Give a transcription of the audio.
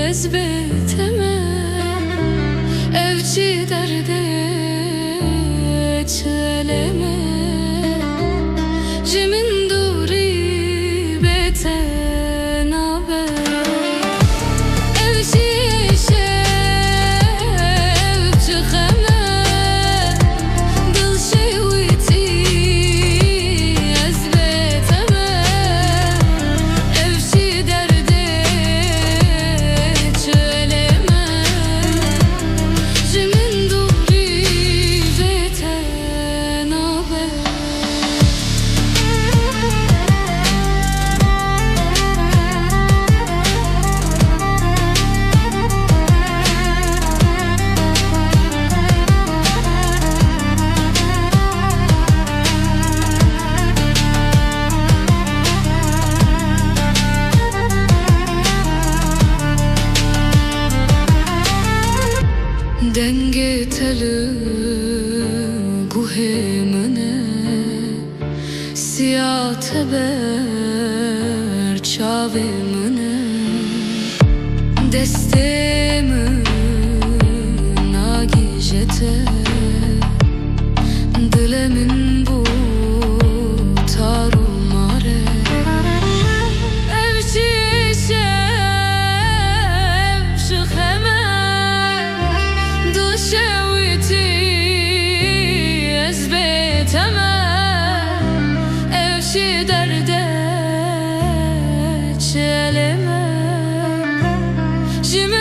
ezbeteme evçi derde çeleme jimin duri beten abe evçi evçi kheme dil şewiti ezbeteme evçi derde çeleme jimin duri beten abe denge teli guhemine siyah teber çavimine destemin agijete dilemin bu tarumare evçi şevşi kheme شويتي ezbeteme evşi derde çeleme jimin